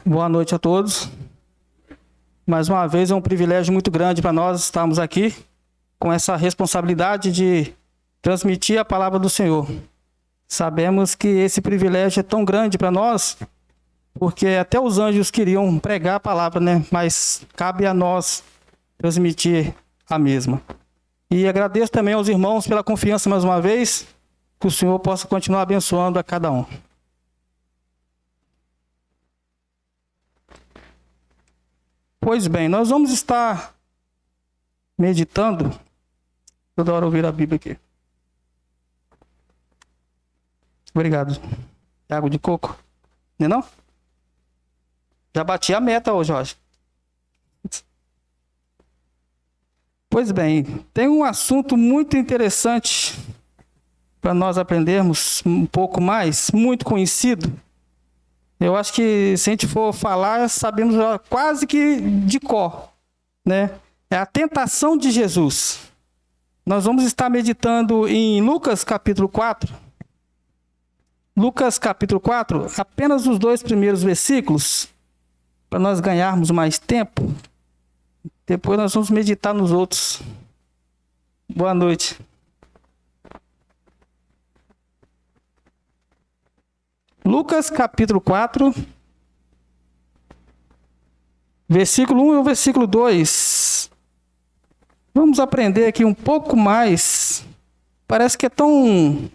Boa noite a todos. Mais uma vez é um privilégio muito grande para nós estarmos aqui com essa responsabilidade de transmitir a palavra do Senhor. Sabemos que esse privilégio é tão grande para nós, porque até os anjos queriam pregar a palavra, né? Mas cabe a nós transmitir a mesma. E agradeço também aos irmãos pela confiança mais uma vez, que o Senhor possa continuar abençoando a cada um. Pois bem, nós vamos estar meditando. Toda hora ouvir a Bíblia aqui. Obrigado. Água de coco? Não é não? Já bati a meta hoje, Jorge. Pois bem, tem um assunto muito interessante para nós aprendermos um pouco mais, muito conhecido. Eu acho que se a gente for falar, sabemos já quase que de cor, né? É a tentação de Jesus. Nós vamos estar meditando em Lucas capítulo 4. Lucas capítulo 4, apenas os 2 primeiros versículos, para nós ganharmos mais tempo. Depois nós vamos meditar nos outros. Boa noite. Lucas capítulo 4, versículo 1 e o versículo 2. Vamos aprender aqui um pouco mais. Parece que é tão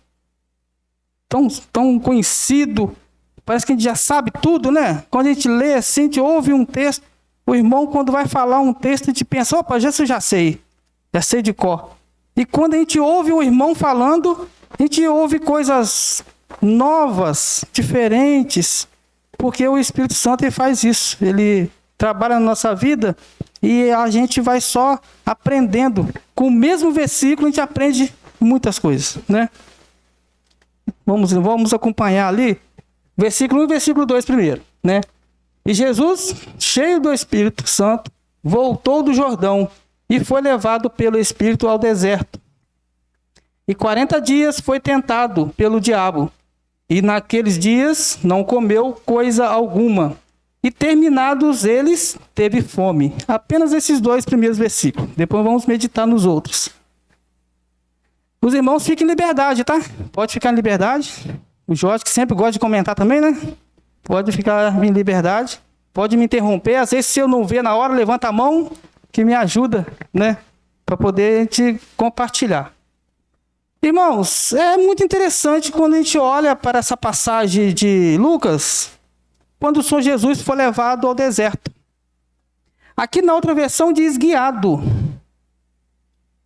conhecido. Parece que a gente já sabe tudo, né? Quando a gente lê assim, a gente ouve um texto. O irmão, quando vai falar um texto, a gente pensa, opa, já sei de cor. E quando a gente ouve um irmão falando, a gente ouve coisas novas, diferentes, porque o Espírito Santo ele faz isso, ele trabalha na nossa vida e a gente vai só aprendendo. Com o mesmo versículo a gente aprende muitas coisas, né? Vamos acompanhar ali, versículo 1 e versículo 2 primeiro, né? E Jesus, cheio do Espírito Santo, voltou do Jordão e foi levado pelo Espírito ao deserto. E 40 dias foi tentado pelo diabo. E naqueles dias não comeu coisa alguma. E terminados eles, teve fome. Apenas esses 2 primeiros versículos. Depois vamos meditar nos outros. Os irmãos fiquem em liberdade, tá? Pode ficar em liberdade. O Jorge, que sempre gosta de comentar também, né? Pode ficar em liberdade. Pode me interromper. Às vezes, se eu não ver na hora, levanta a mão, que me ajuda, né? Para poder a gente compartilhar. Irmãos, é muito interessante quando a gente olha para essa passagem de Lucas, quando o Senhor Jesus foi levado ao deserto. Aqui na outra versão diz guiado.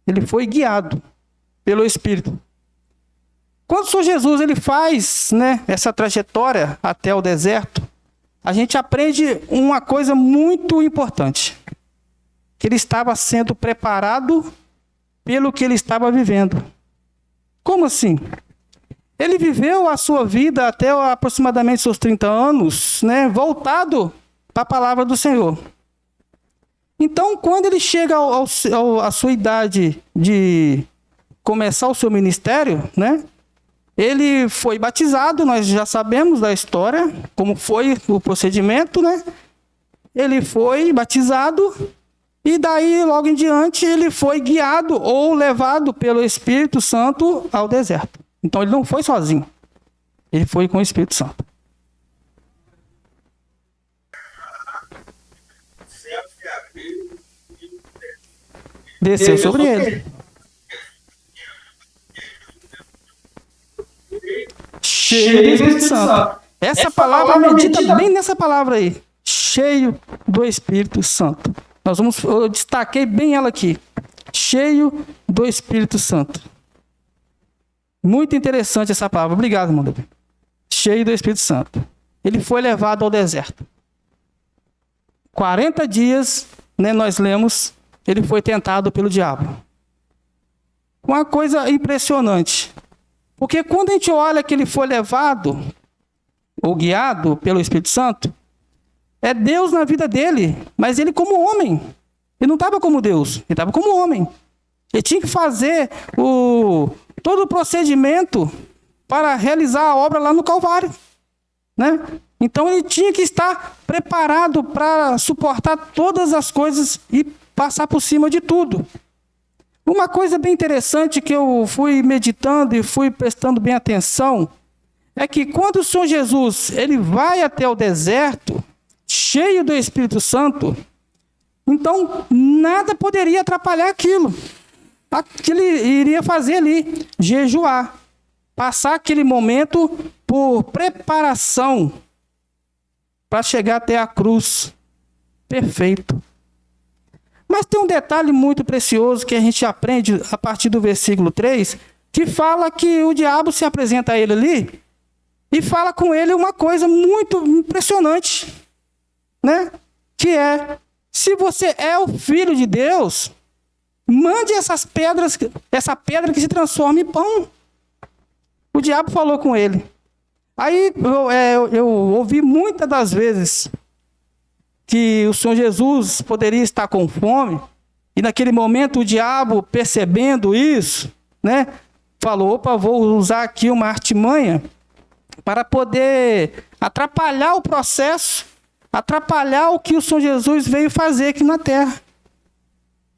Ele foi guiado pelo Espírito. Quando o Senhor Jesus ele faz, né, essa trajetória até o deserto, a gente aprende uma coisa muito importante. Que ele estava sendo preparado pelo que ele estava vivendo. Como assim? Ele viveu a sua vida até aproximadamente seus 30 anos, né, voltado para a palavra do Senhor. Então, quando ele chega à sua idade de começar o seu ministério, né, ele foi batizado, nós já sabemos da história, como foi o procedimento, né? Ele foi batizado e daí, logo em diante, ele foi guiado ou levado pelo Espírito Santo ao deserto. Então, ele não foi sozinho. Ele foi com o Espírito Santo. Desceu sobre ele. Cheio do Espírito Santo. Essa palavra medita bem nessa palavra aí. Cheio do Espírito Santo. Eu destaquei bem ela aqui. Cheio do Espírito Santo. Muito interessante essa palavra. Obrigado, irmão. Cheio do Espírito Santo. Ele foi levado ao deserto. 40 dias, né, nós lemos, ele foi tentado pelo diabo. Uma coisa impressionante. Porque quando a gente olha que ele foi levado ou guiado pelo Espírito Santo, é Deus na vida dele, mas ele como homem. Ele não estava como Deus, ele estava como homem. Ele tinha que fazer todo o procedimento para realizar a obra lá no Calvário, né? Então ele tinha que estar preparado para suportar todas as coisas e passar por cima de tudo. Uma coisa bem interessante que eu fui meditando e fui prestando bem atenção é que quando o Senhor Jesus ele vai até o deserto, cheio do Espírito Santo, então nada poderia atrapalhar aquilo. Que ele iria fazer ali, jejuar, passar aquele momento por preparação para chegar até a cruz. Perfeito. Mas tem um detalhe muito precioso que a gente aprende a partir do versículo 3, que fala que o diabo se apresenta a ele ali e fala com ele uma coisa muito impressionante, né? Que é, se você é o Filho de Deus, mande essa pedra que se transforma em pão. O diabo falou com ele. Aí eu ouvi muitas das vezes que o Senhor Jesus poderia estar com fome, e naquele momento o diabo, percebendo isso, né, falou, opa, vou usar aqui uma artimanha para poder atrapalhar o processo, atrapalhar o que o Senhor Jesus veio fazer aqui na terra.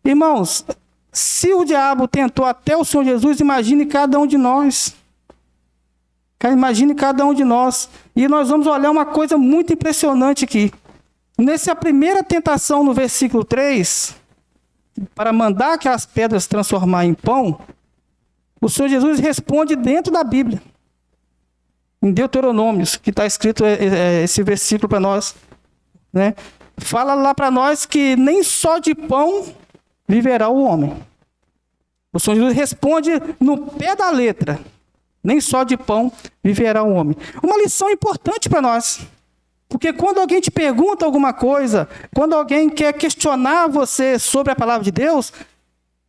Irmãos, se o diabo tentou até o Senhor Jesus, imagine cada um de nós. Imagine cada um de nós. E nós vamos olhar uma coisa muito impressionante aqui. Nessa primeira tentação, no versículo 3, para mandar aquelas pedras transformar em pão, o Senhor Jesus responde dentro da Bíblia. Em Deuteronômios, que está escrito esse versículo para nós, né? Fala lá para nós que nem só de pão viverá o homem. O Senhor Jesus responde no pé da letra. Nem só de pão viverá o homem. Uma lição importante para nós. Porque quando alguém te pergunta alguma coisa, quando alguém quer questionar você sobre a palavra de Deus,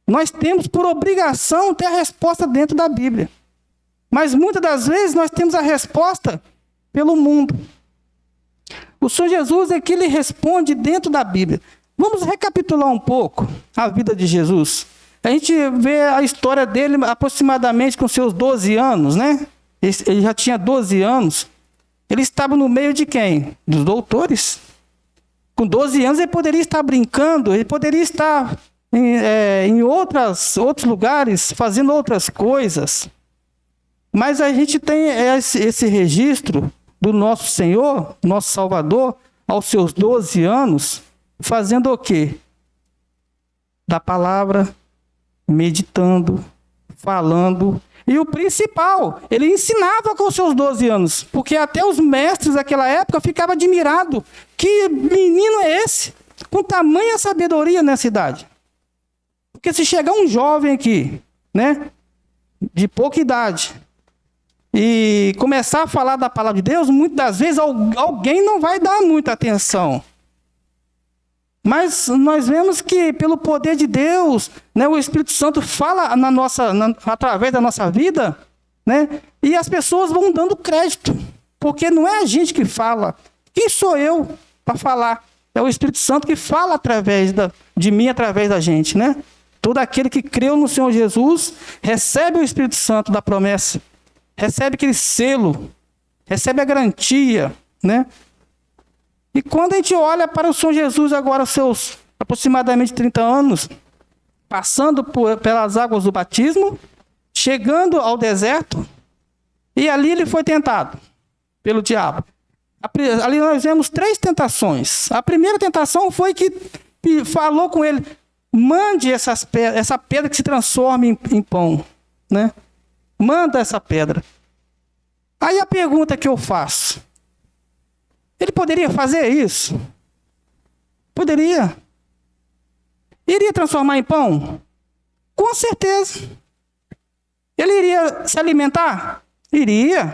nós temos por obrigação ter a resposta dentro da Bíblia. Mas muitas das vezes nós temos a resposta pelo mundo. O Senhor Jesus é que ele responde dentro da Bíblia. Vamos recapitular um pouco a vida de Jesus. A gente vê a história dele aproximadamente com seus 12 anos, né? Ele já tinha 12 anos. Ele estava no meio de quem? Dos doutores. Com 12 anos ele poderia estar brincando, ele poderia estar em outros lugares, fazendo outras coisas. Mas a gente tem esse registro do nosso Senhor, nosso Salvador, aos seus 12 anos, fazendo o quê? Da palavra, meditando, falando. E o principal, ele ensinava com os seus 12 anos, porque até os mestres daquela época ficavam admirados. Que menino é esse? Com tamanha sabedoria nessa idade. Porque se chegar um jovem aqui, né, de pouca idade, e começar a falar da palavra de Deus, muitas das vezes alguém não vai dar muita atenção. Mas nós vemos que pelo poder de Deus, né, o Espírito Santo fala através da nossa vida, né, e as pessoas vão dando crédito. Porque não é a gente que fala. Quem sou eu para falar? É o Espírito Santo que fala através de mim, através da gente, né? Todo aquele que creu no Senhor Jesus recebe o Espírito Santo da promessa. Recebe aquele selo, recebe a garantia, né? E quando a gente olha para o Senhor Jesus agora, seus aproximadamente 30 anos, passando pelas águas do batismo, chegando ao deserto, e ali ele foi tentado pelo diabo. Ali nós vemos 3 tentações. A primeira tentação foi que falou com ele, mande essa pedra que se transforme em pão, né? Manda essa pedra. Aí a pergunta que eu faço, ele poderia fazer isso? Poderia. Iria transformar em pão? Com certeza. Ele iria se alimentar? Iria.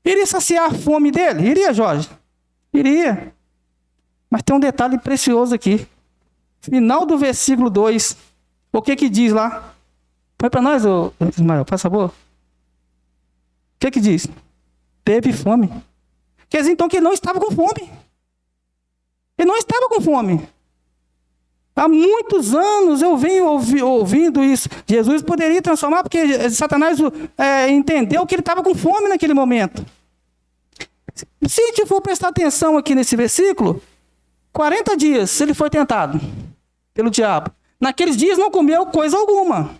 Iria saciar a fome dele? Iria, Jorge? Iria. Mas tem um detalhe precioso aqui. Final do versículo 2. O que diz lá? Põe para nós, Ismael, faz favor. O que diz? Teve fome. Quer dizer, então, que ele não estava com fome. Ele não estava com fome. Há muitos anos eu venho ouvindo isso. Jesus poderia transformar, porque Satanás entendeu que ele estava com fome naquele momento. Se a gente for prestar atenção aqui nesse versículo, 40 dias ele foi tentado pelo diabo. Naqueles dias não comeu coisa alguma.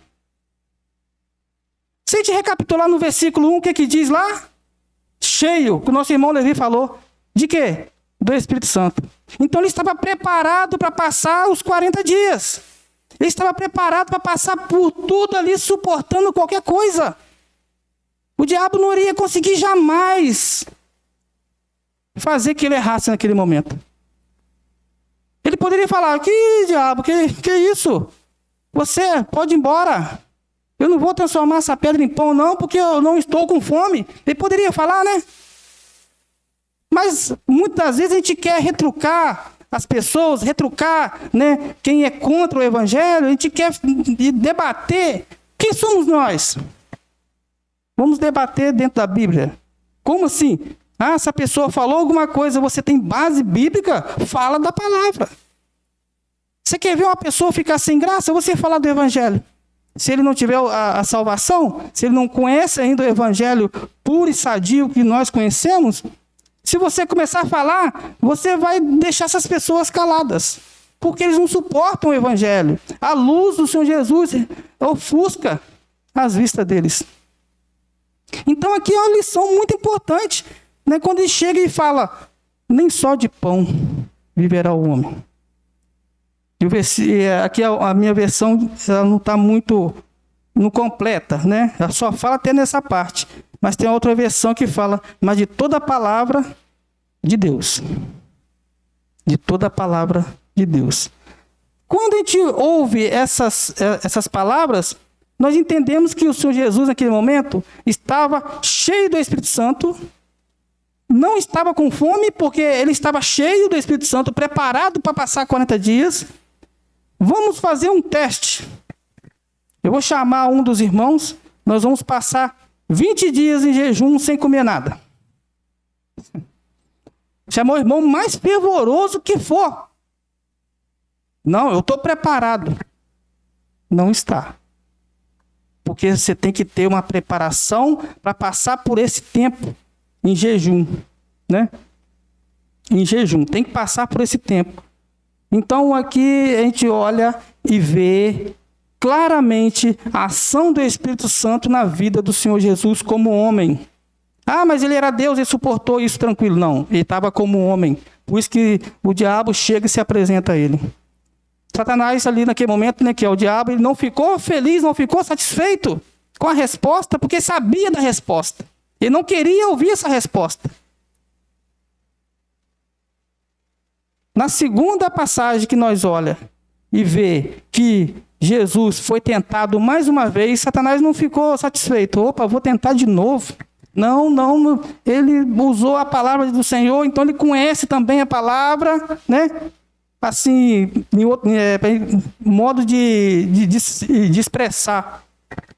Se a gente recapitular no versículo 1, o que diz lá? Cheio, que o nosso irmão Levi falou. De quê? Do Espírito Santo. Então ele estava preparado para passar os 40 dias. Ele estava preparado para passar por tudo ali, suportando qualquer coisa. O diabo não iria conseguir jamais fazer que ele errasse naquele momento. Ele poderia falar, que diabo, que isso? Você pode ir embora. Eu não vou transformar essa pedra em pão, não, porque eu não estou com fome. Ele poderia falar, né? Mas muitas vezes a gente quer retrucar as pessoas, retrucar, né, quem é contra o evangelho, a gente quer debater. Quem somos nós? Vamos debater dentro da Bíblia. Como assim? Ah, essa pessoa falou alguma coisa, você tem base bíblica? Fala da palavra. Você quer ver uma pessoa ficar sem graça? Você fala do evangelho. Se ele não tiver a salvação, se ele não conhece ainda o evangelho puro e sadio que nós conhecemos, se você começar a falar, você vai deixar essas pessoas caladas, porque eles não suportam o evangelho. A luz do Senhor Jesus ofusca as vistas deles. Então aqui é uma lição muito importante, né? Quando ele chega e fala, nem só de pão viverá o homem. Aqui a minha versão ela não está muito não completa, né? Ela só fala até nessa parte. Mas tem outra versão que fala, mas de toda a palavra de Deus. De toda a palavra de Deus. Quando a gente ouve essas palavras, nós entendemos que o Senhor Jesus, naquele momento, estava cheio do Espírito Santo, não estava com fome, porque ele estava cheio do Espírito Santo, preparado para passar 40 dias. Vamos fazer um teste. Eu vou chamar um dos irmãos, nós vamos passar 20 dias em jejum sem comer nada. Chamar o irmão mais fervoroso que for. Não, eu estou preparado. Não está. Porque você tem que ter uma preparação para passar por esse tempo em jejum, né? Em jejum, tem que passar por esse tempo. Então aqui a gente olha e vê claramente a ação do Espírito Santo na vida do Senhor Jesus como homem. Ah, mas ele era Deus, ele suportou isso tranquilo. Não, ele estava como homem. Por isso que o diabo chega e se apresenta a ele. Satanás ali naquele momento, né, que é o diabo, ele não ficou feliz, não ficou satisfeito com a resposta, porque sabia da resposta. Ele não queria ouvir essa resposta. Na segunda passagem que nós olha e vê que Jesus foi tentado mais uma vez, Satanás não ficou satisfeito. Opa, vou tentar de novo. Não, ele usou a palavra do Senhor, então ele conhece também a palavra, né? Assim, em outro, modo de expressar.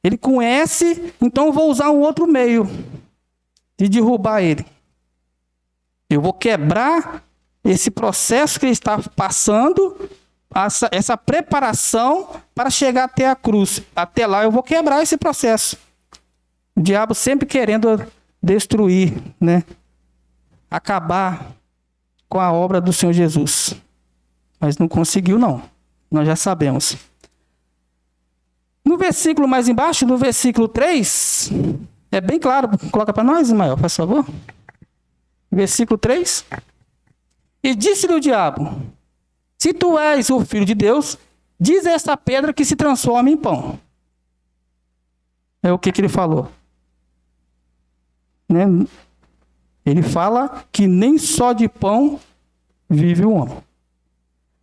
Ele conhece, então eu vou usar um outro meio de derrubar ele. Eu vou quebrar esse processo que ele está passando, essa preparação para chegar até a cruz. Até lá eu vou quebrar esse processo. O diabo sempre querendo destruir, né? Acabar com a obra do Senhor Jesus. Mas não conseguiu, não. Nós já sabemos. No versículo mais embaixo, no versículo 3, é bem claro. Coloca para nós, Ismael, por favor. Versículo 3. E disse-lhe o diabo, se tu és o Filho de Deus, diz a esta pedra que se transforma em pão. É o que ele falou. Né? Ele fala que nem só de pão vive o homem.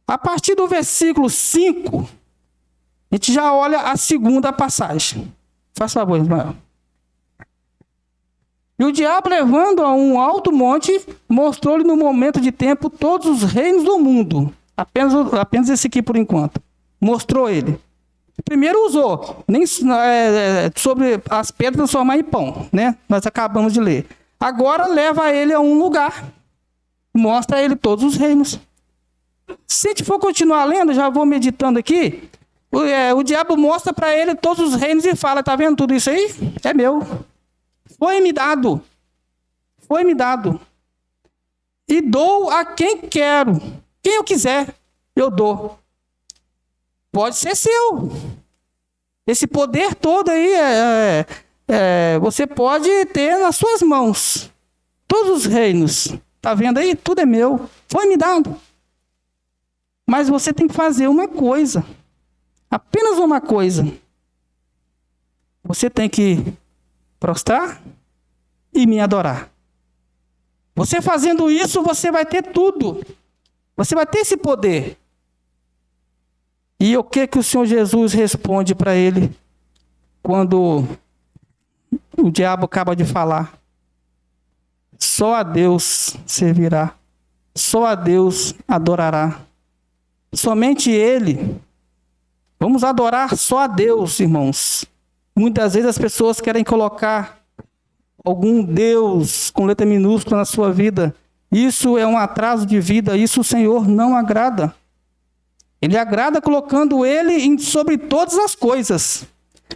A partir do versículo 5, a gente já olha a segunda passagem. Faz favor, Ismael. E o diabo, levando a um alto monte, mostrou-lhe no momento de tempo todos os reinos do mundo. Apenas esse aqui por enquanto. Mostrou ele. Primeiro usou, sobre as pedras transformar em pão, né? Nós acabamos de ler. Agora leva ele a um lugar. Mostra a ele todos os reinos. Se a gente for continuar lendo, já vou meditando aqui, o diabo mostra para ele todos os reinos e fala, tá vendo tudo isso aí? É meu. Foi-me dado. Foi-me dado. e dou a quem quero. Quem eu quiser, eu dou. Pode ser seu. Esse poder todo aí, você pode ter nas suas mãos. Todos os reinos. Está vendo aí? Tudo é meu. Foi me dado. Mas você tem que fazer uma coisa. Apenas uma coisa. Você tem que prostrar e me adorar. Você fazendo isso, você vai ter tudo. Você vai ter esse poder. E o que o Senhor Jesus responde para ele quando o diabo acaba de falar? Só a Deus servirá. Só a Deus adorará. Somente Ele. Vamos adorar só a Deus, irmãos. Muitas vezes as pessoas querem colocar algum Deus com letra minúscula na sua vida. Isso é um atraso de vida. Isso o Senhor não agrada. Ele agrada colocando Ele sobre todas as coisas.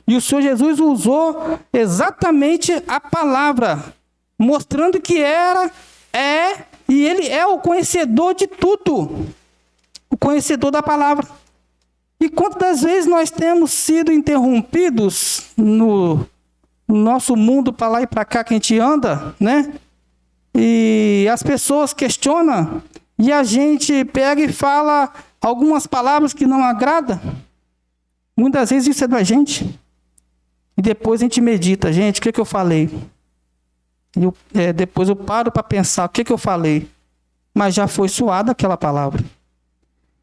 E o Senhor Jesus usou exatamente a palavra, mostrando que e Ele é o conhecedor de tudo. O conhecedor da palavra. E quantas vezes nós temos sido interrompidos no nosso mundo para lá e para cá que a gente anda, né? E as pessoas questionam e a gente pega e fala algumas palavras que não agradam. Muitas vezes isso é da gente. E depois a gente medita, gente, o que eu falei? Depois eu paro para pensar, o que eu falei? Mas já foi suada aquela palavra.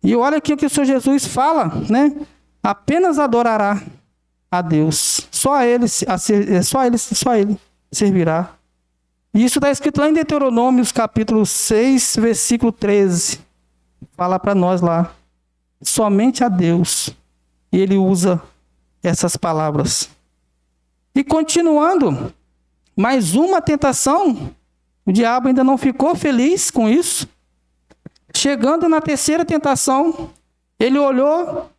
E olha aqui o que o Senhor Jesus fala, né? Apenas adorará a Deus. Só Ele servirá. E isso está escrito lá em Deuteronômio, capítulo 6, versículo 13. Fala para nós lá. Somente a Deus. E Ele usa essas palavras. E continuando, mais uma tentação. O diabo ainda não ficou feliz com isso. Chegando na terceira tentação, ele olhou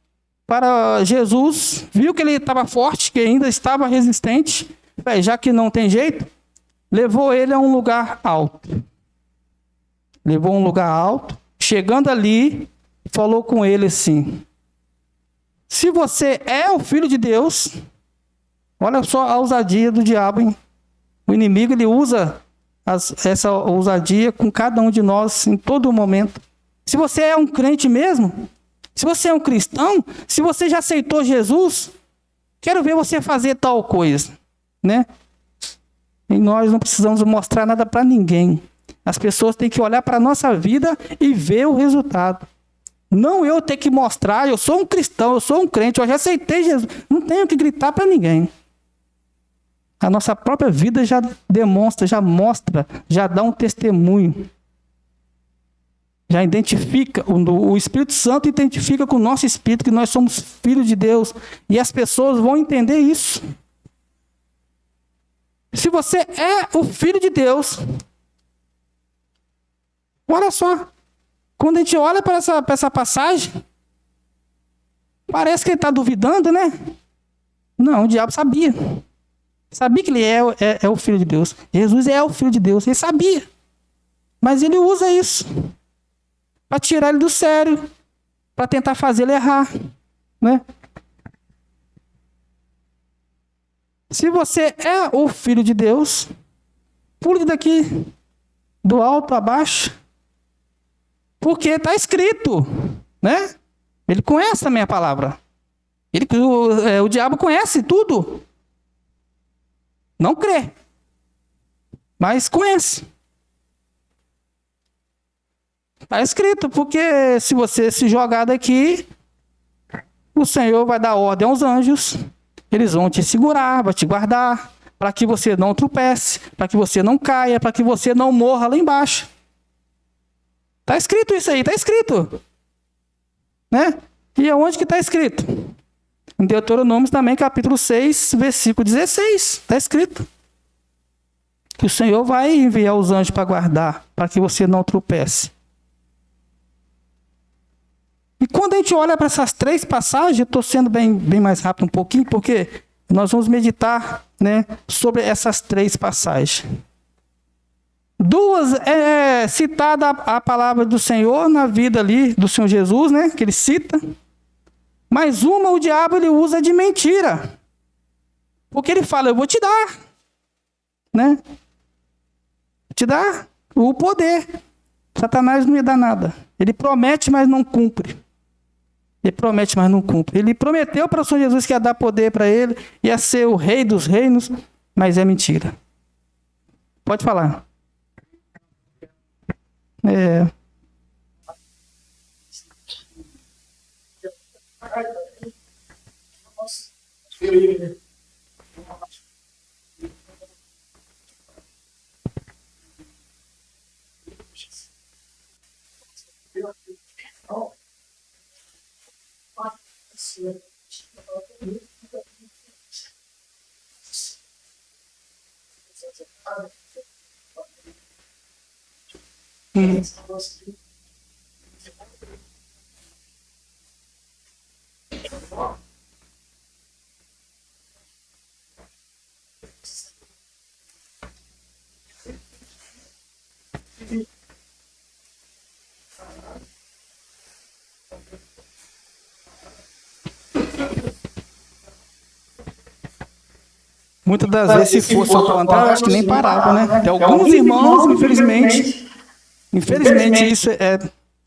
para Jesus, viu que ele estava forte, que ainda estava resistente, já que não tem jeito, levou ele a um lugar alto. Levou a um lugar alto, chegando ali, falou com ele assim: se você é o Filho de Deus, olha só a ousadia do diabo, hein? O inimigo, ele usa essa ousadia com cada um de nós em todo momento. Se você é um crente mesmo, se você é um cristão, se você já aceitou Jesus, quero ver você fazer tal coisa, né? E nós não precisamos mostrar nada para ninguém. As pessoas têm que olhar para a nossa vida e ver o resultado. Não eu ter que mostrar, eu sou um cristão, eu sou um crente, eu já aceitei Jesus. Não tenho que gritar para ninguém. A nossa própria vida já demonstra, já mostra, já dá um testemunho. Já identifica, o Espírito Santo identifica com o nosso espírito que nós somos filhos de Deus. E as pessoas vão entender isso. Se você é o Filho de Deus, olha só. Quando a gente olha para essa passagem, parece que ele está duvidando, né? Não, o diabo sabia. Sabia que ele é o Filho de Deus. Jesus é o Filho de Deus. Ele sabia. Mas ele usa isso para tirar ele do sério, para tentar fazer ele errar, né? Se você é o Filho de Deus, pule daqui, do alto a baixo, porque está escrito, né? Ele conhece a minha palavra. O diabo conhece tudo. Não crê, mas conhece. Está escrito, porque se você se jogar daqui, o Senhor vai dar ordem aos anjos, eles vão te segurar, vão te guardar, para que você não tropece, para que você não caia, para que você não morra lá embaixo. Está escrito isso aí, está escrito. Né? E aonde que está escrito? Em Deuteronômio também, capítulo 6, versículo 16, está escrito. Que o Senhor vai enviar os anjos para guardar, para que você não tropece. E quando a gente olha para essas três passagens, eu estou sendo bem mais rápido um pouquinho, porque nós vamos meditar, né, sobre essas três passagens. Duas é citada a palavra do Senhor na vida ali do Senhor Jesus, né? Que ele cita. Mas uma o diabo ele usa de mentira. Porque ele fala, eu vou te dar. Né? Te dar o poder. Satanás não ia dar nada. Ele promete, mas não cumpre. Ele promete, mas não cumpre. Ele prometeu para o Senhor Jesus que ia dar poder para ele, ia ser o rei dos reinos, mas é mentira. Pode falar. Muitas das vezes, se fosse ao contrário, acho que nem parava, né? Tem alguns irmãos, infelizmente isso é...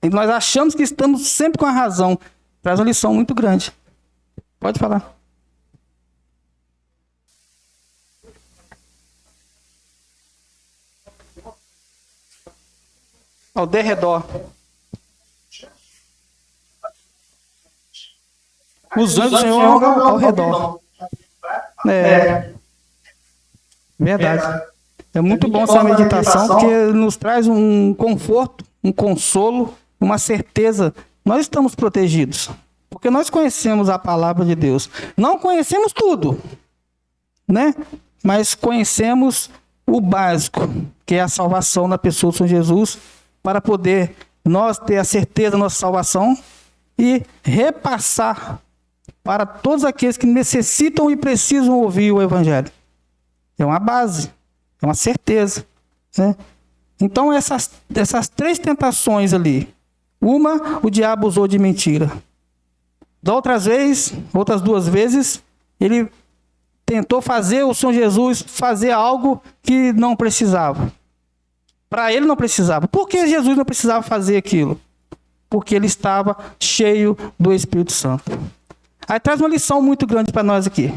Nós achamos que estamos sempre com a razão. Traz uma lição muito grande. Pode falar. Ao derredor. Os anjos do Senhor ao redor. Verdade. É muito bom essa meditação, porque nos traz um conforto, um consolo, uma certeza. Nós estamos protegidos, porque nós conhecemos a palavra de Deus. Não conhecemos tudo, né? Mas conhecemos o básico, que é a salvação na pessoa do Senhor Jesus, para poder nós ter a certeza da nossa salvação e repassar para todos aqueles que necessitam e precisam ouvir o Evangelho. É uma base, é uma certeza, né? Então essas três tentações ali, uma o diabo usou de mentira. Da outras duas vezes, ele tentou fazer o Senhor Jesus fazer algo que não precisava. Para ele não precisava. Por que Jesus não precisava fazer aquilo? Porque ele estava cheio do Espírito Santo. Aí traz uma lição muito grande para nós aqui.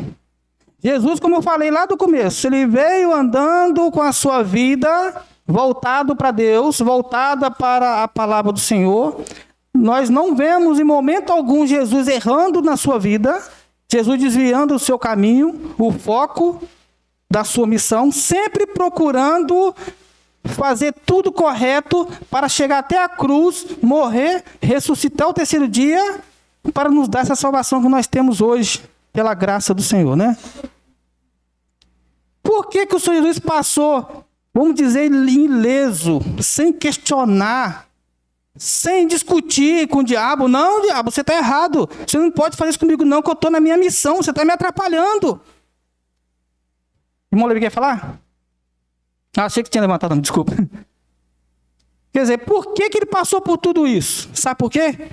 Jesus, como eu falei lá do começo, ele veio andando com a sua vida voltado para Deus, voltada para a palavra do Senhor. Nós não vemos em momento algum Jesus errando na sua vida, Jesus desviando o seu caminho, o foco da sua missão, sempre procurando fazer tudo correto para chegar até a cruz, morrer, ressuscitar o terceiro dia, para nos dar essa salvação que nós temos hoje, pela graça do Senhor, né? Por que o Senhor Jesus passou, vamos dizer, ileso, sem questionar, sem discutir com o diabo? Não, diabo, você está errado. Você não pode fazer isso comigo não, que eu estou na minha missão, você está me atrapalhando. Irmão Levi, quer falar? Achei que tinha levantado, desculpa. Quer dizer, por que ele passou por tudo isso? Sabe por quê?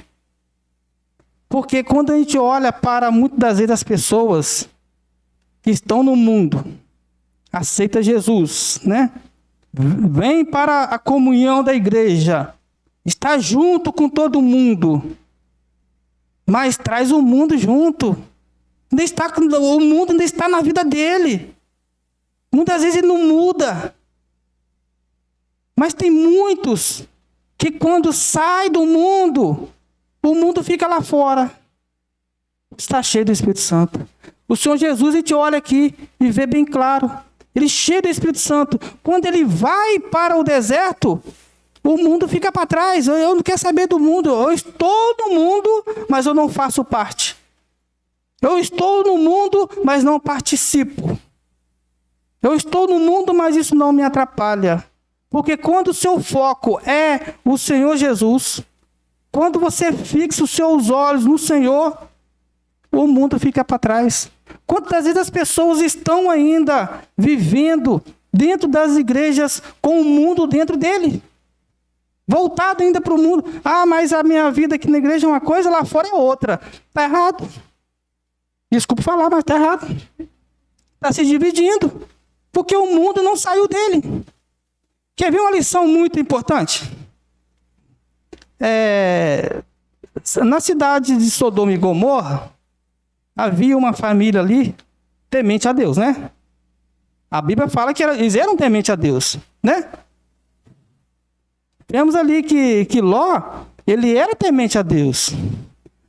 Porque quando a gente olha para muitas das vezes as pessoas que estão no mundo, aceita Jesus, né? Vem para a comunhão da igreja, está junto com todo mundo, mas traz o mundo junto. O mundo ainda está na vida dele. Muitas vezes ele não muda. Mas tem muitos que quando sai do mundo, o mundo fica lá fora. Está cheio do Espírito Santo. O Senhor Jesus, a gente olha aqui e vê bem claro. Ele é cheio do Espírito Santo. Quando ele vai para o deserto, o mundo fica para trás. Eu não quero saber do mundo. Eu estou no mundo, mas eu não faço parte. Eu estou no mundo, mas não participo. Eu estou no mundo, mas isso não me atrapalha. Porque quando o seu foco é o Senhor Jesus, quando você fixa os seus olhos no Senhor, o mundo fica para trás. Quantas vezes as pessoas estão ainda vivendo dentro das igrejas com o mundo dentro dele. Voltado ainda para o mundo. Ah, mas a minha vida aqui na igreja é uma coisa, lá fora é outra. Está errado. Desculpa falar, mas está errado. Está se dividindo. Porque o mundo não saiu dele. Quer ver uma lição muito importante? Na cidade de Sodoma e Gomorra, havia uma família ali temente a Deus, né? A Bíblia fala que eles eram tementes a Deus, né? Vemos ali que Ló, ele era temente a Deus.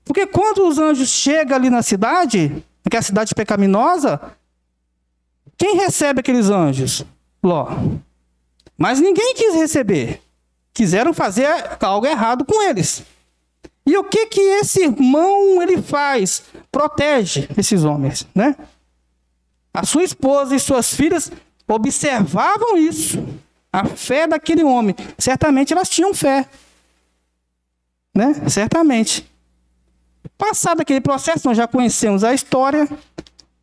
Porque quando os anjos chegam ali na cidade, naquela cidade pecaminosa, quem recebe aqueles anjos? Ló. Mas ninguém quis receber. Quiseram fazer algo errado com eles. E o que esse irmão ele faz? Protege esses homens, né? A sua esposa e suas filhas observavam isso. A fé daquele homem. Certamente elas tinham fé. Né? Certamente. Passado aquele processo, nós já conhecemos a história.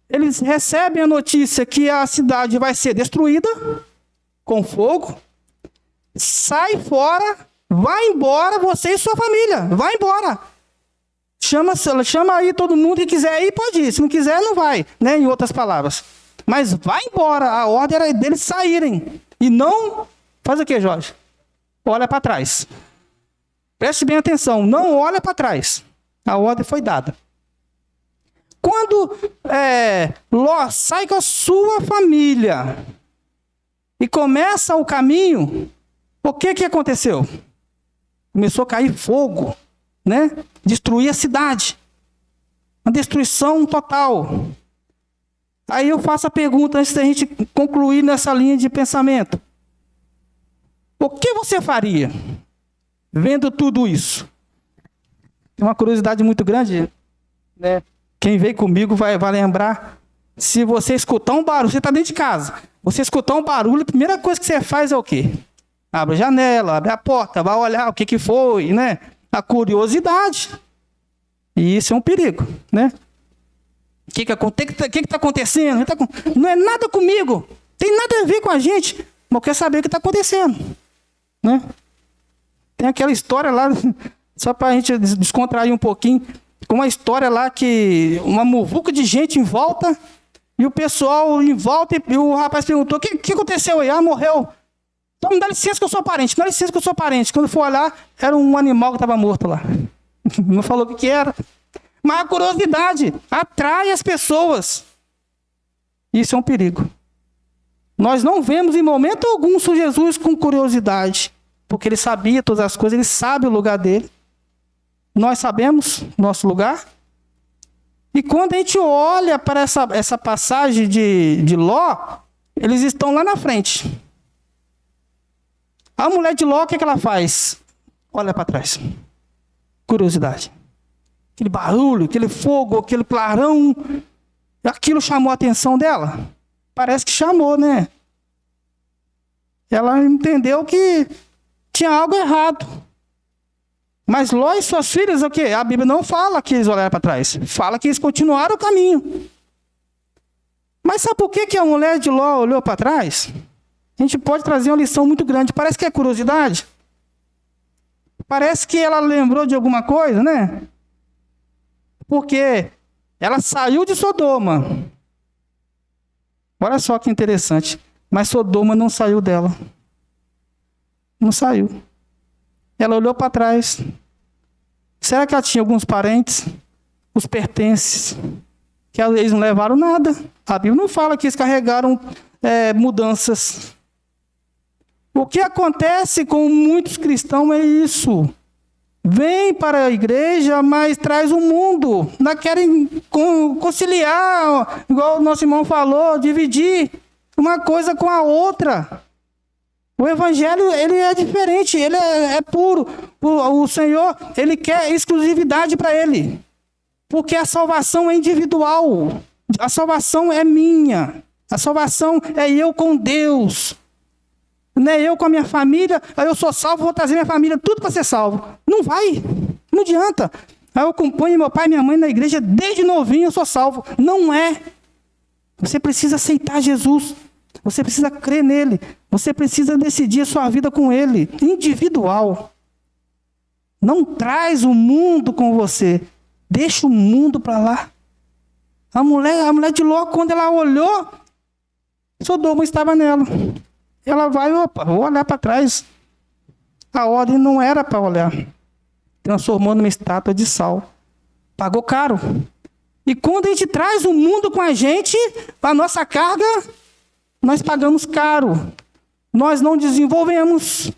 Eles recebem a notícia que a cidade vai ser destruída com fogo. Sai fora, vai embora, você e sua família. Vai embora. Chama aí todo mundo que quiser ir, pode ir. Se não quiser, não vai. Né? Em outras palavras. Mas vai embora. A ordem era deles saírem. E não... Faz o quê, Jorge? Olha para trás. Preste bem atenção. Não olha para trás. A ordem foi dada. Quando Ló sai com a sua família e começa o caminho, o que aconteceu? Começou a cair fogo, né? Destruir a cidade. Uma destruição total. Aí eu faço a pergunta antes da gente concluir nessa linha de pensamento. O que você faria vendo tudo isso? Tem uma curiosidade muito grande, né? Quem veio comigo vai lembrar. Se você escutar um barulho, você está dentro de casa. Você escutar um barulho, a primeira coisa que você faz é o quê? Abre a janela, abre a porta, vai olhar o que foi, né? A curiosidade. E isso é um perigo, né? O que está acontecendo? Não é nada comigo. Tem nada a ver com a gente. Mas eu quero saber o que está acontecendo. Né? Tem aquela história lá, só para a gente descontrair um pouquinho, uma história lá que uma muvuca de gente em volta, e o pessoal em volta, e o rapaz perguntou, o que aconteceu aí? Ah, morreu. Então me dá licença que eu sou parente, dá licença que eu sou parente. Quando for olhar, era um animal que estava morto lá. Não falou o que era. Mas a curiosidade atrai as pessoas. Isso é um perigo. Nós não vemos em momento algum o Senhor Jesus com curiosidade, porque ele sabia todas as coisas, ele sabe o lugar dele. Nós sabemos nosso lugar. E quando a gente olha para essa passagem de Ló, eles estão lá na frente. A mulher de Ló, o que ela faz? Olha para trás. Curiosidade. Aquele barulho, aquele fogo, aquele clarão, aquilo chamou a atenção dela? Parece que chamou, né? Ela entendeu que tinha algo errado. Mas Ló e suas filhas, o quê? A Bíblia não fala que eles olharam para trás. Fala que eles continuaram o caminho. Mas sabe por que a mulher de Ló olhou para trás? A gente pode trazer uma lição muito grande. Parece que é curiosidade. Parece que ela lembrou de alguma coisa, né? Porque ela saiu de Sodoma. Olha só que interessante. Mas Sodoma não saiu dela. Não saiu. Ela olhou para trás. Será que ela tinha alguns parentes? Os pertences? Que eles não levaram nada. A Bíblia não fala que eles carregaram mudanças. O que acontece com muitos cristãos é isso. Vem para a igreja, mas traz o mundo. Não querem conciliar, igual o nosso irmão falou, dividir uma coisa com a outra. O evangelho, ele é diferente, ele é puro. O Senhor, ele quer exclusividade para ele. Porque a salvação é individual. A salvação é minha. A salvação é eu com Deus. Não é eu com a minha família, aí eu sou salvo, vou trazer minha família, tudo para ser salvo. Não vai, não adianta. Aí eu acompanho meu pai e minha mãe na igreja, desde novinho eu sou salvo. Não é. Você precisa aceitar Jesus. Você precisa crer nele. Você precisa decidir a sua vida com ele, individual. Não traz o mundo com você. Deixa o mundo para lá. A mulher de Ló, quando ela olhou, Sodoma estava nela. Ela vai, opa, vou olhar para trás. A ordem não era para olhar. Transformou numa estátua de sal. Pagou caro. E quando a gente traz o mundo com a gente, a nossa carga, nós pagamos caro. Nós não desenvolvemos.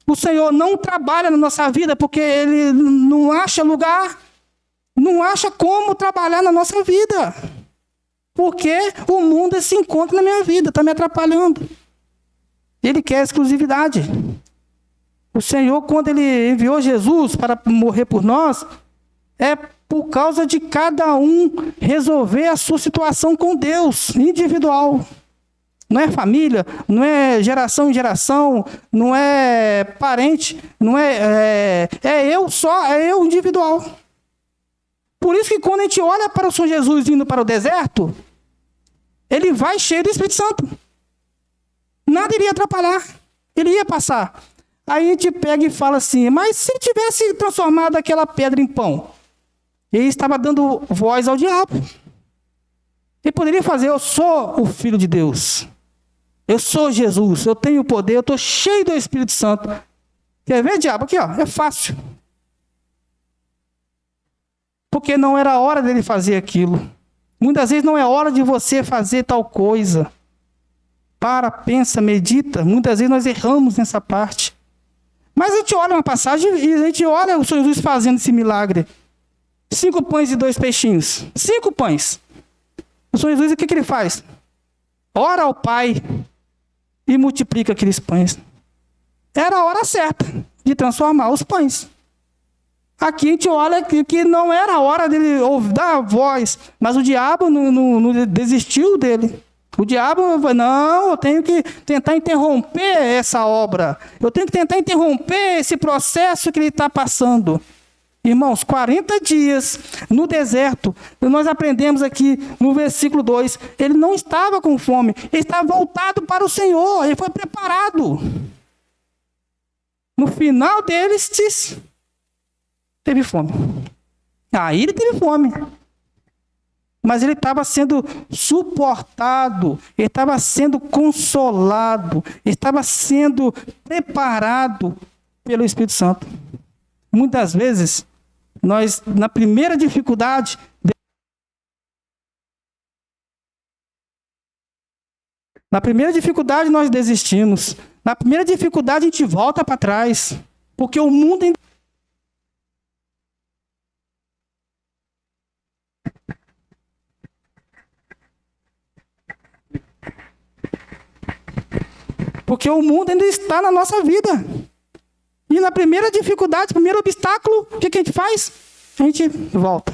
O Senhor não trabalha na nossa vida porque Ele não acha lugar, não acha como trabalhar na nossa vida. Porque o mundo se encontra na minha vida, está me atrapalhando. Ele quer exclusividade. O Senhor, quando Ele enviou Jesus para morrer por nós, é por causa de cada um resolver a sua situação com Deus, individual. Não é família, não é geração em geração, não é parente, não é eu individual. Por isso que quando a gente olha para o Senhor Jesus indo para o deserto, ele vai cheio do Espírito Santo. Nada iria atrapalhar, ele ia passar. Aí a gente pega e fala assim, mas se ele tivesse transformado aquela pedra em pão, ele estava dando voz ao diabo. Ele poderia fazer, eu sou o Filho de Deus. Eu sou Jesus, eu tenho poder, eu estou cheio do Espírito Santo. Quer ver, diabo? Aqui, ó, é fácil. Porque não era a hora dele fazer aquilo. Muitas vezes não é hora de você fazer tal coisa. Para, pensa, medita. Muitas vezes nós erramos nessa parte. Mas a gente olha uma passagem e a gente olha o Senhor Jesus fazendo esse milagre. 5 pães e 2 peixinhos. 5 pães. O Senhor Jesus, o que ele faz? Ora ao Pai e multiplica aqueles pães. Era a hora certa de transformar os pães. Aqui a gente olha que não era a hora dele dar a voz, mas o diabo não desistiu dele. O diabo falou, não, eu tenho que tentar interromper essa obra. Eu tenho que tentar interromper esse processo que ele está passando. Irmãos, 40 dias no deserto, nós aprendemos aqui no versículo 2, ele não estava com fome, ele estava voltado para o Senhor, ele foi preparado. No final deles, teve fome. Aí ele teve fome. Mas ele estava sendo suportado, ele estava sendo consolado, ele estava sendo preparado pelo Espírito Santo. Muitas vezes, nós, na primeira dificuldade, nós desistimos. Na primeira dificuldade, a gente volta para trás. Porque o mundo ainda... Porque o mundo ainda está na nossa vida. E na primeira dificuldade, primeiro obstáculo, o que a gente faz? A gente volta.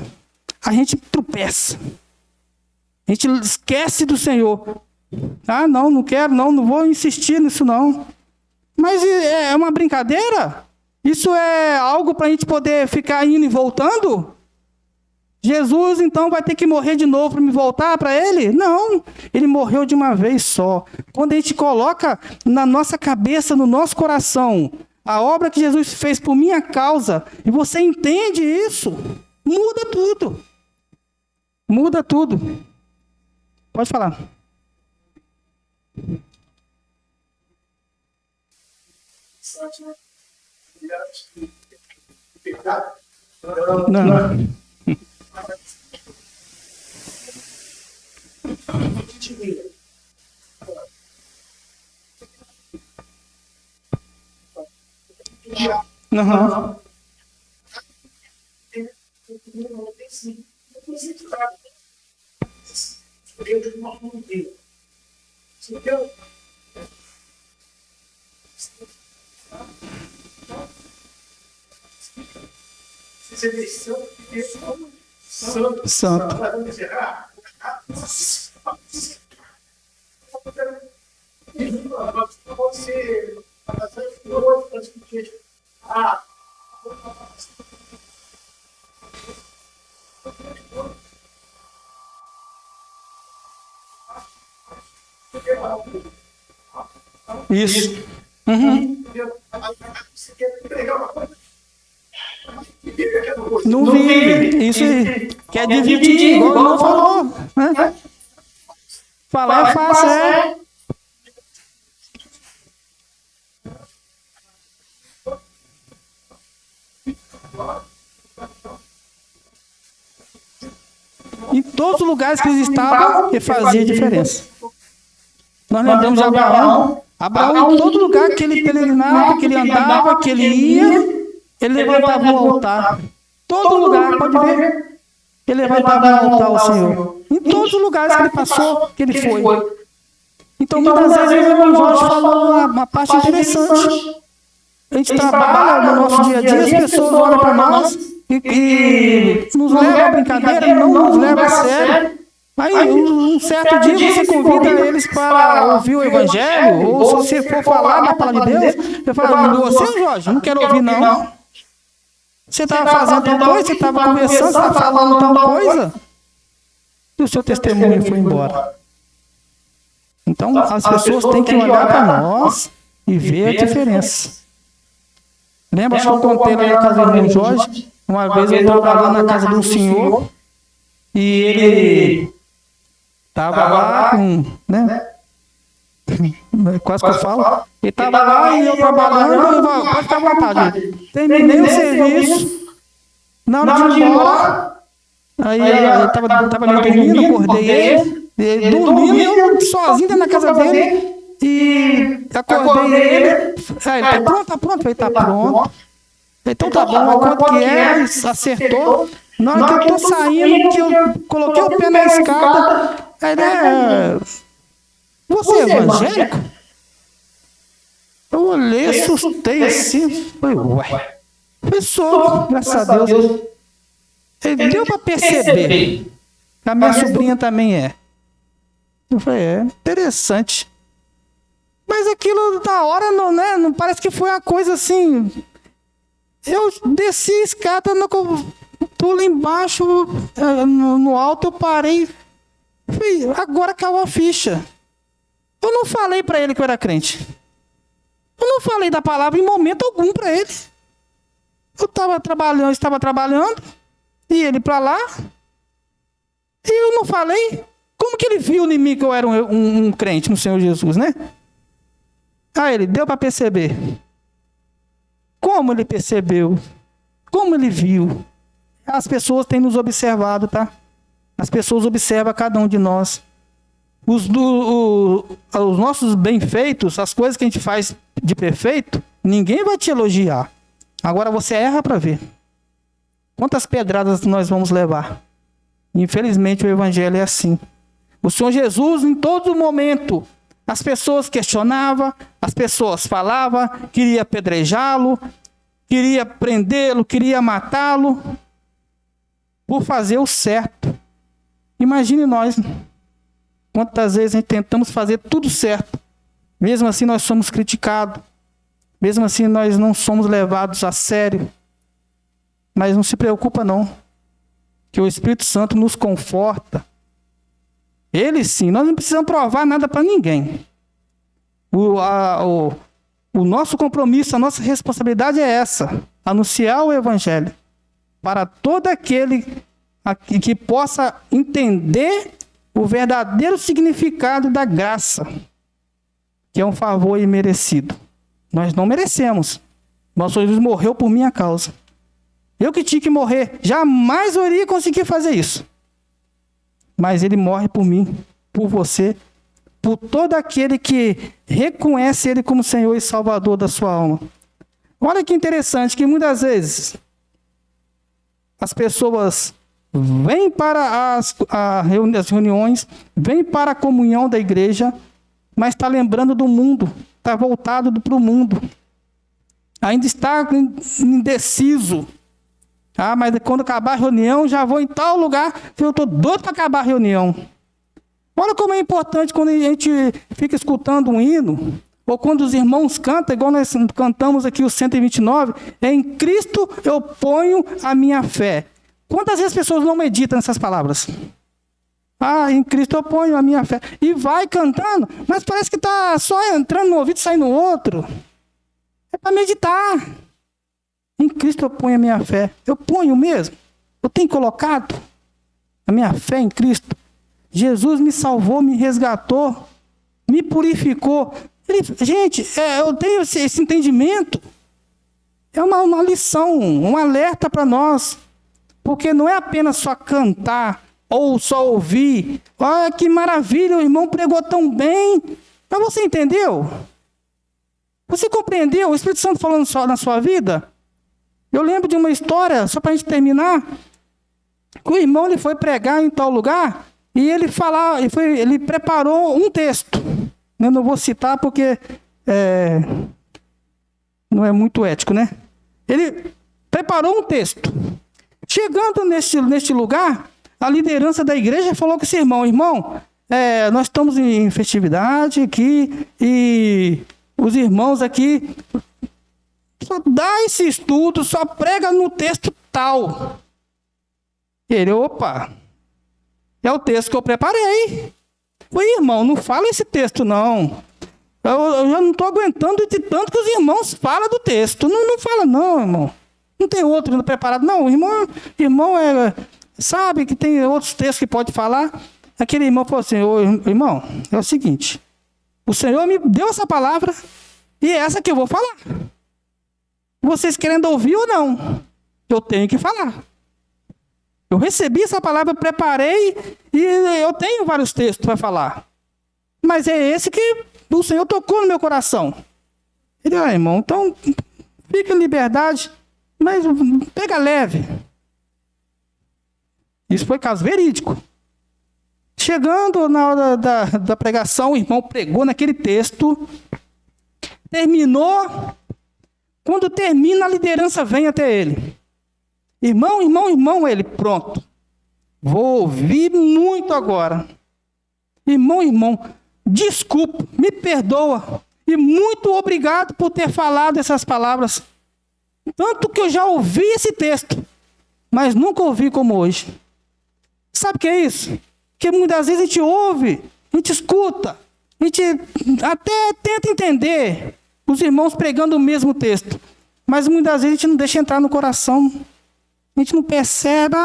A gente tropeça. A gente esquece do Senhor. Ah, não quero, não vou insistir nisso não. Mas é uma brincadeira? Isso é algo para a gente poder ficar indo e voltando? Jesus, então, vai ter que morrer de novo para me voltar para Ele? Não, Ele morreu de uma vez só. Quando a gente coloca na nossa cabeça, no nosso coração, a obra que Jesus fez por minha causa, e você entende isso, muda tudo. Muda tudo. Pode falar. Não. Uhum. Santo. Isso. Uhum. Não vive. Isso aí. Quer dividir, igual o irmão falou. Né? Falar é fácil, é. Em todos os lugares que eles estavam, ele fazia diferença. Nós lembramos de Abraão. Abraão, em todo lugar que ele peregrinava, que ele andava, que ele ia, ele levantava um altar. Todo lugar, pode ver, ele levantava um altar ao Senhor. Em todos os lugares que ele passou, que ele foi. Então, muitas vezes, o irmão Jorge falou uma parte interessante. A gente trabalha no nosso dia a dia, as pessoas olham para nós e nos levam a brincadeira, não nos levam a sério. Aí, um certo dia, você convida eles para ouvir o Evangelho, ou se você for falar na palavra de Deus, você fala, você, Jorge, não quero ouvir, não. Você estava fazendo tal coisa, você estava conversando, você estava falando tal coisa, e o seu testemunho foi embora. Então, as pessoas têm que olhar para nós e ver a diferença. Lembra que eu contei lá na casa do irmão Jorge? Uma vez eu trabalhando na casa de um senhor e ele estava lá com, né? Quase que eu falo. Ele estava lá e eu trabalhando, eu falei, pode ficar à vontade. Terminei o serviço, na hora de ir embora, aí eu estava ali dormindo, acordei ele dormindo, eu sozinho dentro da casa dele, e acordei ele. Aí, tá pronto? Tá pronto? Falei, tá pronto. Então tá bom, quanto que é? Acertou. Na hora que eu tô saindo, que eu coloquei o pé na escada, aí né? Você é evangélico? Eu olhei, assustei assim, falei, ué. Pessoa, graças a Deus. Ele deu pra perceber que a minha sobrinha também é. Eu falei, é interessante. Mas aquilo da hora não, né? Não parece que foi uma coisa assim. Eu desci a escada, tô lá embaixo, no alto, eu parei. Falei, agora caiu a ficha. Eu não falei para ele que eu era crente. Eu não falei da palavra em momento algum para ele. Eu estava trabalhando, e ele para lá, e eu não falei. Como que ele viu em mim que eu era um crente no Senhor Jesus, né? Ah, ele deu para perceber. Como ele percebeu? Como ele viu? As pessoas têm nos observado, tá? As pessoas observam cada um de nós. Os nossos bem-feitos, as coisas que a gente faz de perfeito, ninguém vai te elogiar. Agora você erra para ver. Quantas pedradas nós vamos levar? Infelizmente o evangelho é assim. O Senhor Jesus, em todo momento, as pessoas questionavam, as pessoas falavam, queria apedrejá-lo, queria prendê-lo, queria matá-lo, por fazer o certo. Imagine nós, quantas vezes a gente tentamos fazer tudo certo, mesmo assim nós somos criticados, mesmo assim nós não somos levados a sério. Mas não se preocupa não, que o Espírito Santo nos conforta. Ele sim, nós não precisamos provar nada para ninguém. O nosso compromisso, a nossa responsabilidade é essa: anunciar o Evangelho para todo aquele que possa entender o verdadeiro significado da graça, que é um favor imerecido. Nós não merecemos. Nosso Jesus morreu por minha causa. Eu que tinha que morrer, jamais eu iria conseguir fazer isso. Mas ele morre por mim, por você, por todo aquele que reconhece ele como Senhor e Salvador da sua alma. Olha que interessante, que muitas vezes as pessoas vêm para as reuniões, vêm para a comunhão da igreja, mas está lembrando do mundo, está voltado para o mundo. Ainda está indeciso. Ah, mas quando acabar a reunião, já vou em tal lugar, eu estou doido para acabar a reunião. Olha como é importante quando a gente fica escutando um hino, ou quando os irmãos cantam, igual nós cantamos aqui o 129, em Cristo eu ponho a minha fé. Quantas vezes as pessoas não meditam nessas palavras? Em Cristo eu ponho a minha fé. E vai cantando, mas parece que está só entrando no ouvido e saindo no outro. É para meditar. Em Cristo eu ponho a minha fé. Eu ponho mesmo. Eu tenho colocado a minha fé em Cristo. Jesus me salvou, me resgatou, me purificou. Gente, eu tenho esse entendimento. É uma lição, um alerta para nós. Porque não é apenas só cantar ou só ouvir. Olha que maravilha, o irmão pregou tão bem. Mas você entendeu? Você compreendeu o Espírito Santo falando só na sua vida? Eu lembro de uma história, só para a gente terminar, que o irmão ele foi pregar em tal lugar e ele preparou um texto. Eu não vou citar porque não é muito ético, né? Ele preparou um texto. Chegando neste lugar, a liderança da igreja falou com esse irmão, nós estamos em festividade aqui e os irmãos aqui só dá esse estudo, só prega no texto tal. Ele, opa, é o texto que eu preparei. Falei, irmão, não fala esse texto não. Eu já não estou aguentando de tanto que os irmãos falam do texto. Não fala não, irmão. Não tem outro preparado. Não, irmão sabe que tem outros textos que pode falar. Aquele irmão falou assim, irmão, é o seguinte, o Senhor me deu essa palavra e é essa que eu vou falar. Vocês querendo ouvir ou não, eu tenho que falar. Eu recebi essa palavra, preparei e eu tenho vários textos para falar. Mas é esse que o Senhor tocou no meu coração. Ele, irmão, então fica em liberdade, mas pega leve. Isso foi caso verídico. Chegando na hora da pregação, o irmão pregou naquele texto, terminou. Quando termina, a liderança vem até ele. Irmão, ele, pronto. Vou ouvir muito agora. Irmão, desculpa, me perdoa. E muito obrigado por ter falado essas palavras. Tanto que eu já ouvi esse texto, mas nunca ouvi como hoje. Sabe o que é isso? Que muitas vezes a gente ouve, a gente escuta, a gente até tenta entender os irmãos pregando o mesmo texto, mas muitas vezes a gente não deixa entrar no coração. A gente não percebe,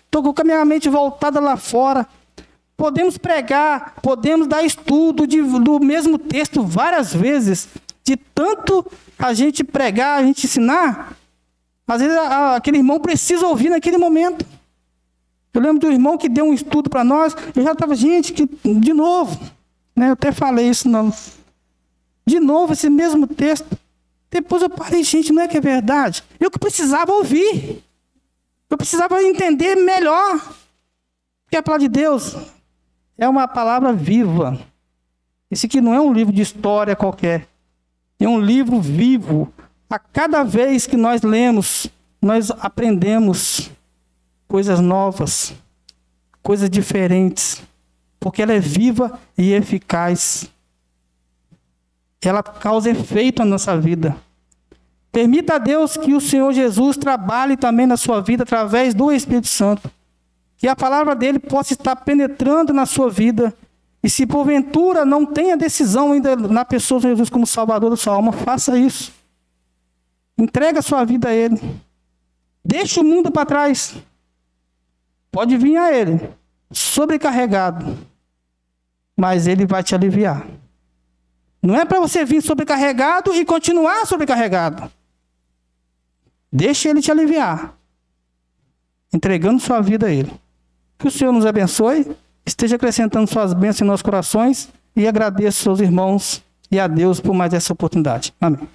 estou com a minha mente voltada lá fora. Podemos pregar, podemos dar estudo do mesmo texto várias vezes. De tanto a gente pregar, a gente ensinar, às vezes aquele irmão precisa ouvir naquele momento. Eu lembro do irmão que deu um estudo para nós, eu já estava, de novo, né? Eu até falei isso, não. De novo, esse mesmo texto. Depois eu parei, não é que é verdade? Eu que precisava ouvir. Eu precisava entender melhor. Porque a palavra de Deus é uma palavra viva. Esse aqui não é um livro de história qualquer. É um livro vivo. A cada vez que nós lemos, nós aprendemos coisas novas, coisas diferentes. Porque ela é viva e eficaz. Ela causa efeito na nossa vida. Permita a Deus que o Senhor Jesus trabalhe também na sua vida através do Espírito Santo. Que a palavra dele possa estar penetrando na sua vida. E se porventura não tenha decisão ainda na pessoa de Jesus como Salvador da sua alma, faça isso. Entrega a sua vida a ele. Deixa o mundo para trás. Pode vir a ele, sobrecarregado. Mas ele vai te aliviar. Não é para você vir sobrecarregado e continuar sobrecarregado. Deixe ele te aliviar. Entregando sua vida a ele. Que o Senhor nos abençoe. Esteja acrescentando suas bênçãos em nossos corações. E agradeço aos irmãos e a Deus por mais essa oportunidade. Amém.